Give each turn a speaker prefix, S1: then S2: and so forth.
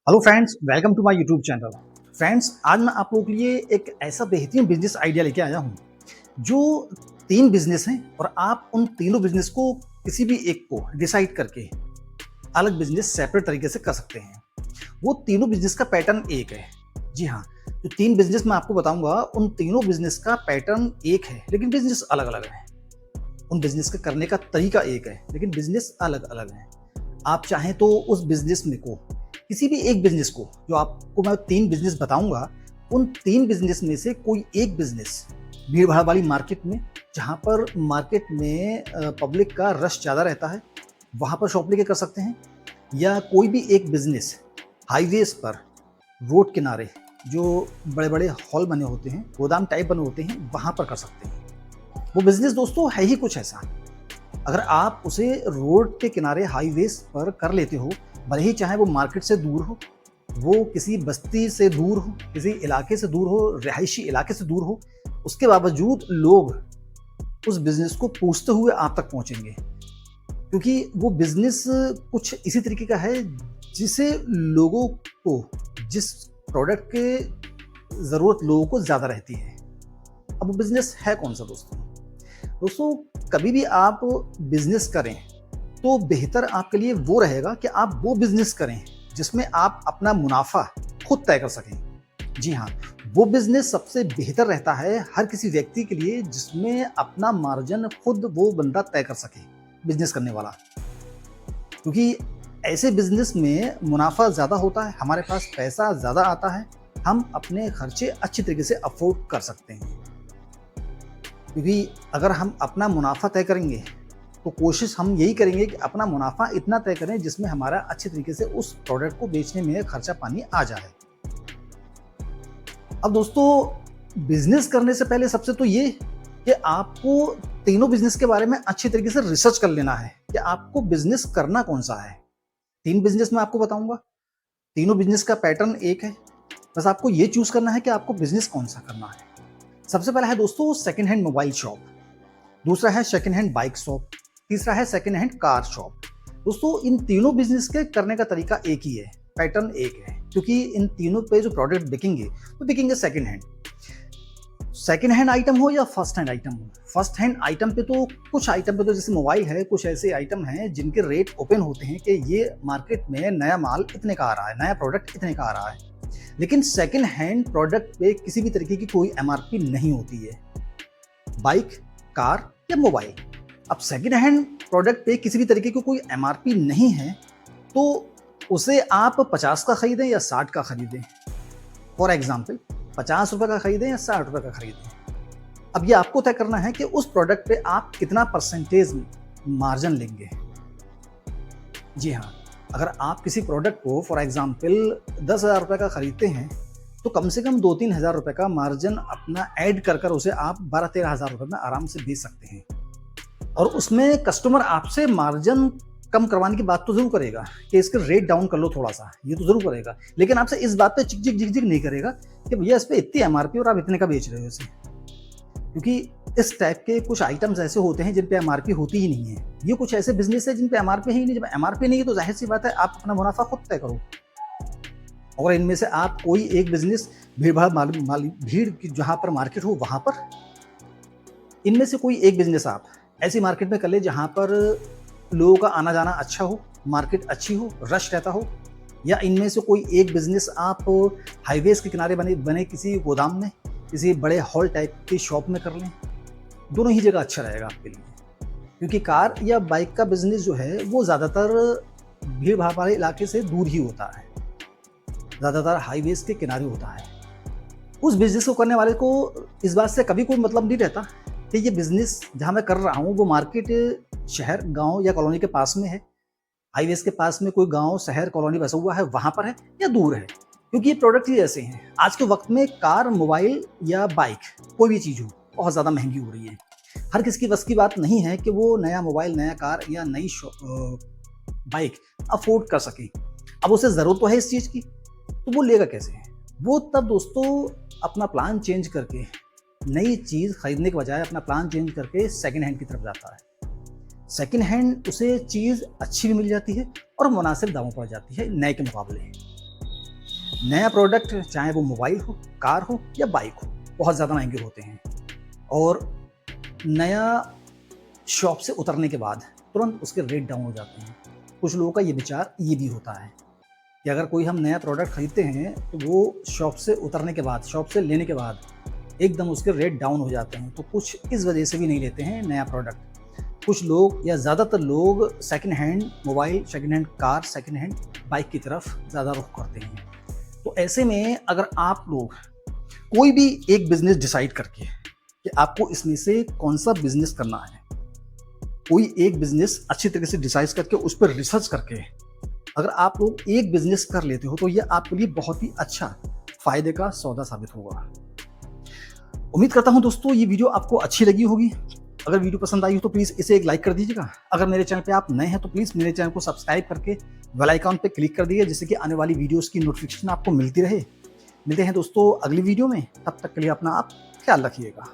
S1: Hello friends, welcome to my YouTube channel. Friends, आज मैं आप लोगों के लिए एक ऐसा बेहतरीन बिजनेस आइडिया लेके आया हूँ जो 3 बिजनेस हैं और आप उन तीनों बिजनेस को किसी भी एक को डिसाइड करके अलग बिजनेस सेपरेट तरीके से कर सकते हैं। वो तीनों बिजनेस का पैटर्न एक है। जी हाँ, जो 3 बिजनेस मैं आपको बताऊंगा उन तीनों बिजनेस का पैटर्न एक है, लेकिन बिजनेस अलग अलग है। उन बिजनेस का करने का तरीका एक है, लेकिन बिजनेस अलग अलग है। आप चाहें तो उस बिजनेस में को किसी भी एक बिजनेस को, जो आपको मैं 3 बिजनेस बताऊंगा, उन 3 बिजनेस में से कोई एक बिजनेस भीड़ भाड़ वाली मार्केट में, जहां पर मार्केट में पब्लिक का रश ज़्यादा रहता है, वहां पर शॉप लेके कर सकते हैं। या कोई भी एक बिजनेस हाईवेज पर, रोड किनारे जो बड़े बड़े हॉल बने होते हैं, गोदाम टाइप बने होते हैं, वहां पर कर सकते हैं। वो बिजनेस दोस्तों है ही कुछ ऐसा। अगर आप उसे रोड के किनारे हाईवेज पर कर लेते हो, भले ही चाहे वो मार्केट से दूर हो, वो किसी बस्ती से दूर हो, किसी इलाके से दूर हो, रिहायशी इलाके से दूर हो, उसके बावजूद लोग उस बिजनेस को पूछते हुए आप तक पहुंचेंगे, क्योंकि वो बिजनेस कुछ इसी तरीके का है जिसे लोगों को, जिस प्रोडक्ट के ज़रूरत लोगों को ज़्यादा रहती है। अब वो बिजनेस है कौन सा दोस्तों? दोस्तों, कभी भी आप बिजनेस करें तो बेहतर आपके लिए वो रहेगा कि आप वो बिजनेस करें जिसमें आप अपना मुनाफा खुद तय कर सकें। जी हाँ, वो बिजनेस सबसे बेहतर रहता है हर किसी व्यक्ति के लिए जिसमें अपना मार्जिन खुद वो बंदा तय कर सके, बिजनेस करने वाला। क्योंकि ऐसे बिजनेस में मुनाफा ज़्यादा होता है, हमारे पास पैसा ज़्यादा आता है, हम अपने खर्चे अच्छी तरीके से अफोर्ड कर सकते हैं। क्योंकि अगर हम अपना मुनाफा तय करेंगे तो कोशिश हम यही करेंगे कि अपना मुनाफा इतना तय करें जिसमें हमारा अच्छे तरीके से उस प्रोडक्ट को बेचने में खर्चा पानी आ जाए। अब दोस्तों, बिजनेस करने से पहले सबसे तो ये कि आपको तीनों बिजनेस के बारे में अच्छी तरीके से रिसर्च कर लेना है कि आपको बिजनेस करना कौन सा है। 3 बिजनेस मैं आपको बताऊंगा, तीनों बिजनेस का पैटर्न एक है, बस आपको ये चूज करना है कि आपको बिजनेस कौन सा करना है। सबसे पहला है दोस्तों सेकेंड हैंड मोबाइल शॉप, दूसरा है सेकेंड हैंड बाइक शॉप, तीसरा है सेकेंड हैंड कार शॉप। दोस्तों, इन तीनों बिजनेस के करने का तरीका एक ही है, पैटर्न एक है, क्योंकि इन तीनों पे जो प्रोडक्ट बिकेंगे वो बिकेंगे second hand. Second hand item हो या फर्स्ट हैंड आइटम हो, फर्स्ट हैंड आइटम पे तो कुछ आइटम पे तो जैसे मोबाइल है, कुछ ऐसे आइटम हैं जिनके रेट ओपन होते हैं कि ये मार्केट में नया माल इतने का आ रहा है, नया प्रोडक्ट इतने का आ रहा है। लेकिन सेकेंड हैंड प्रोडक्ट पे किसी भी तरीके की कोई एमआरपी नहीं होती है, बाइक, कार या मोबाइल। अब सेकेंड हैंड प्रोडक्ट पे किसी भी तरीके की कोई एमआरपी नहीं है तो उसे आप 50 का खरीदें या 60 का खरीदें। फॉर एग्जाम्पल, 50 रुपये का खरीदें या 60 रुपये का खरीदें। अब ये आपको तय करना है कि उस प्रोडक्ट पे आप कितना परसेंटेज मार्जिन लेंगे। जी हाँ, अगर आप किसी प्रोडक्ट को फॉर एग्जाम्पल 10,000 रुपये का खरीदते हैं तो कम से कम 2-3 हज़ार रुपये का मार्जिन अपना ऐड कर उसे आप 12-13 हज़ार रुपये में आराम से बेच सकते हैं। और उसमें कस्टमर आपसे मार्जिन कम करवाने की बात तो जरूर करेगा कि इसके रेट डाउन कर लो थोड़ा सा, ये तो जरूर करेगा, लेकिन आपसे इस बात पे चिक नहीं करेगा कि भैया इस पे इतनी एमआरपी और आप इतने का बेच रहे हो इसे। क्योंकि इस टाइप के कुछ आइटम्स ऐसे होते हैं जिन पे एमआरपी होती ही नहीं है। ये कुछ ऐसे बिजनेस है जिन पे एमआरपी ही नहीं। जब एमआरपी नहीं है तो जाहिर सी बात है आप अपना मुनाफा खुद तय करो। और इनमें से आप कोई एक बिजनेस भीड़ की जहां पर मार्केट हो वहां पर, इनमें से कोई एक बिजनेस आप ऐसी मार्केट में कर ले जहां पर लोगों का आना जाना अच्छा हो, मार्केट अच्छी हो, रश रहता हो। या इनमें से कोई एक बिजनेस आप हाईवेज के किनारे बने किसी गोदाम में, किसी बड़े हॉल टाइप की शॉप में कर लें। दोनों ही जगह अच्छा रहेगा आपके लिए, क्योंकि कार या बाइक का बिजनेस जो है वो ज़्यादातर भीड़ भाड़ वाले इलाके से दूर ही होता है, ज़्यादातर हाईवेज के किनारे होता है। उस बिजनेस को करने वाले को इस बात से कभी कोई मतलब नहीं रहता कि ये बिजनेस जहाँ मैं कर रहा हूँ वो मार्केट शहर, गांव या कॉलोनी के पास में है, हाईवेज के पास में कोई गांव, शहर, कॉलोनी बसा हुआ है वहां पर है, या दूर है। क्योंकि ये प्रोडक्ट ही ऐसे हैं। आज के वक्त में कार, मोबाइल या बाइक, कोई भी चीज़ हो, बहुत ज़्यादा महंगी हो रही है। हर किसी की बस की बात नहीं है कि वो नया मोबाइल, नया कार या नई बाइक अफोर्ड कर सके। अब उसे ज़रूरत तो है इस चीज़ की, तो वो लेगा कैसे? वो तब दोस्तों अपना प्लान चेंज करके, नई चीज़ खरीदने के बजाय अपना प्लान चेंज करके सेकेंड हैंड की तरफ जाता है। सेकेंड हैंड उसे चीज़ अच्छी भी मिल जाती है और मुनासिब दामों पर जाती है नए के मुकाबले। नया प्रोडक्ट चाहे वो मोबाइल हो, कार हो या बाइक हो, बहुत ज़्यादा महंगे होते हैं। और नया शॉप से उतरने के बाद तुरंत उसके रेट डाउन हो जाते हैं। कुछ लोगों का ये विचार ये भी होता है कि अगर कोई हम नया प्रोडक्ट खरीदते हैं तो वो शॉप से उतरने के बाद, शॉप से लेने के बाद एकदम उसके रेट डाउन हो जाते हैं, तो कुछ इस वजह से भी नहीं लेते हैं नया प्रोडक्ट। कुछ लोग या ज़्यादातर लोग second hand mobile, second hand car, second hand bike की तरफ ज़्यादा रुख करते हैं। तो ऐसे में अगर आप लोग कोई भी एक बिजनेस डिसाइड करके कि आपको इसमें से कौन सा बिजनेस करना है, कोई एक बिजनेस अच्छी तरीके से डिसाइड करके उस पर रिसर्च करके अगर आप लोग एक बिजनेस कर लेते हो तो ये आपके लिए बहुत ही अच्छा फायदे का सौदा साबित होगा। उम्मीद करता हूं दोस्तों ये वीडियो आपको अच्छी लगी होगी। अगर वीडियो पसंद आई हो तो प्लीज़ इसे एक लाइक कर दीजिएगा। अगर मेरे चैनल पे आप नए हैं तो प्लीज़ मेरे चैनल को सब्सक्राइब करके बेल आइकन पे क्लिक कर दीजिए, जिससे कि आने वाली वीडियोस की नोटिफिकेशन आपको मिलती रहे। मिलते हैं दोस्तों अगली वीडियो में, तब तक के लिए अपना आप ख्याल रखिएगा।